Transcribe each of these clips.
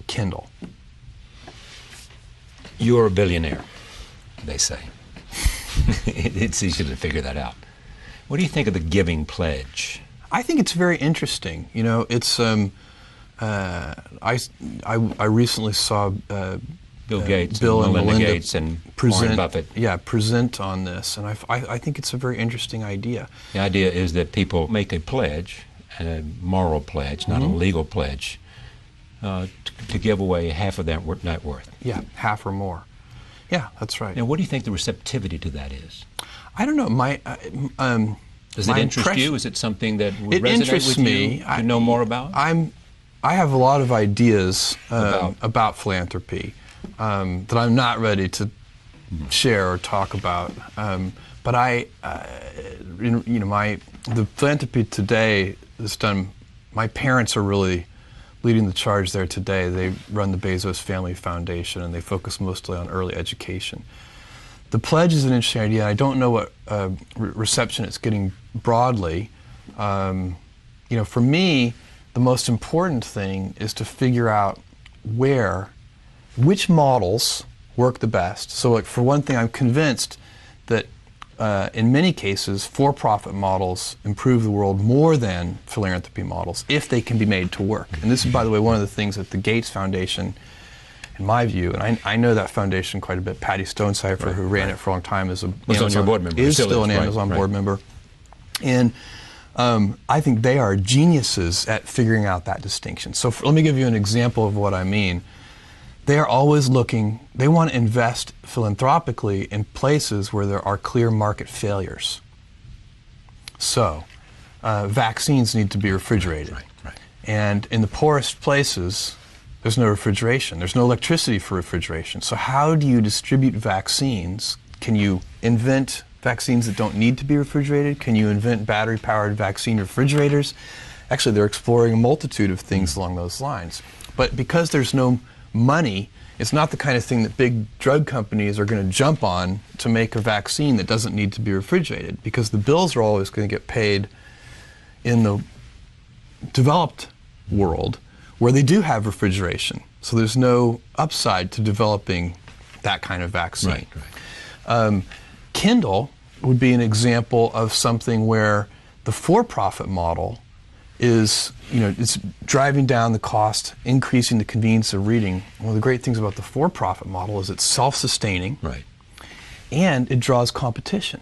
Kindle. You're a billionaire, they say. It's easy to figure that out. What do you think of the giving pledge? I think it's very interesting. You know, it's I recently saw Bill Gates, Bill and Melinda Gates, and Warren Buffett. Yeah, present on this, and I think it's a very interesting idea. The idea is that people make a pledge, a moral pledge, not a legal pledge, to give away half of that net worth. Yeah, half or more. Yeah, that's right. Now, what do you think the receptivity to that is? I don't know. Does it interest you? Is it something that would resonate with me. You to know more about? I have a lot of ideas about philanthropy that I'm not ready to share or talk about. But the philanthropy today is done. My parents are really leading the charge there today. They run the Bezos Family Foundation, and they focus mostly on early education. The pledge is an interesting idea. I don't know what reception it's getting broadly. For me, the most important thing is to figure out which models work the best. So, like, for one thing, I'm convinced that in many cases, for-profit models improve the world more than philanthropy models if they can be made to work. And this is, by the way, one of the things that the Gates Foundation, in my view, and I know that foundation quite a bit. Patty Stonecipher, who ran it for a long time, was on your board member. Is still an Amazon board member. And I think they are geniuses at figuring out that distinction. So let me give you an example of what I mean. They are always looking, they want to invest philanthropically in places where there are clear market failures. So vaccines need to be refrigerated. Right. And in the poorest places, there's no refrigeration. There's no electricity for refrigeration. So how do you distribute vaccines? Can you invent vaccines that don't need to be refrigerated? Can you invent battery-powered vaccine refrigerators? Actually, they're exploring a multitude of things along those lines. But because there's no money, it's not the kind of thing that big drug companies are going to jump on to make a vaccine that doesn't need to be refrigerated, because the bills are always going to get paid in the developed world where they do have refrigeration. So there's no upside to developing that kind of vaccine. Right. Kindle would be an example of something where the for-profit model is, it's driving down the cost, increasing the convenience of reading. One of the great things about the for-profit model is it's self-sustaining, right, and it draws competition.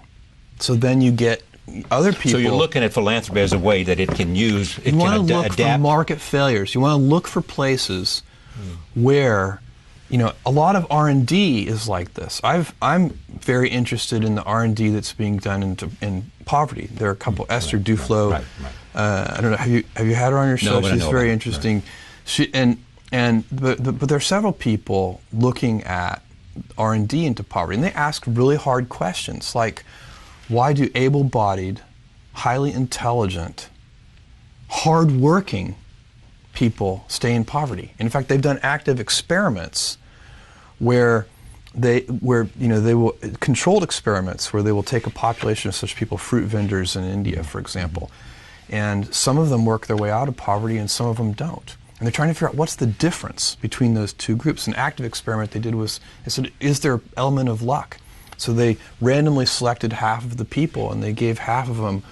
So then you get other people. So you're looking at philanthropy as a way that it can use, it you can want to look for market failures. You want to look for places where, a lot of R&D is like this. I'm very interested in the R&D that's being done in poverty. There are a couple. Esther Duflo. Right. I don't know. Have you had her on your show? No, She's very interesting. Right. But there are several people looking at R&D into poverty, and they ask really hard questions like, why do able-bodied, highly intelligent, hard-working people stay in poverty? And in fact, they've done active experiments where controlled experiments where they will take a population of such people, fruit vendors in India, for example, and some of them work their way out of poverty and some of them don't. And they're trying to figure out what's the difference between those two groups. An active experiment they did was, they said, is there an element of luck? So they randomly selected half of the people, and they gave half of them,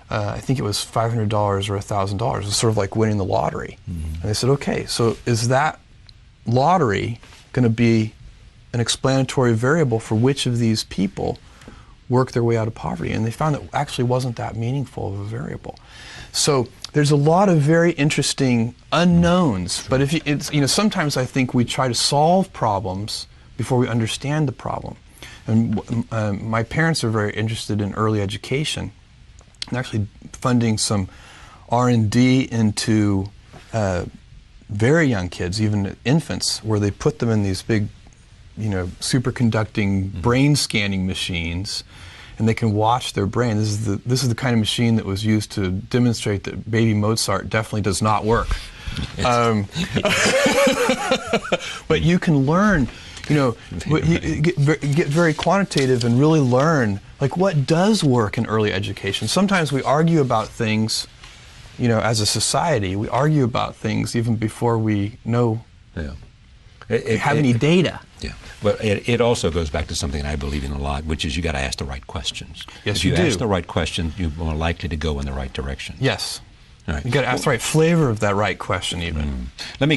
I think it was $500 or $1,000. It was sort of like winning the lottery. And they said, okay, so is that lottery going to be an explanatory variable for which of these people work their way out of poverty? And they found that actually wasn't that meaningful of a variable. So there's a lot of very interesting unknowns. But sometimes I think we try to solve problems before we understand the problem. And my parents are very interested in early education, and actually funding some R&D into very young kids, even infants, where they put them in these big, superconducting brain scanning machines, and they can watch their brain. This is the kind of machine that was used to demonstrate that baby Mozart definitely does not work. But you can learn. You get very quantitative and really learn, like, what does work in early education. Sometimes we argue about things, as a society, we argue about things even before we know Yeah. Have any data? Yeah. Well, it also goes back to something I believe in a lot, which is you got to ask the right questions. Yes, if you do. ask the right questions, you're more likely to go in the right direction. Yes. All right. You got to ask the right flavor of that right question, even. Let me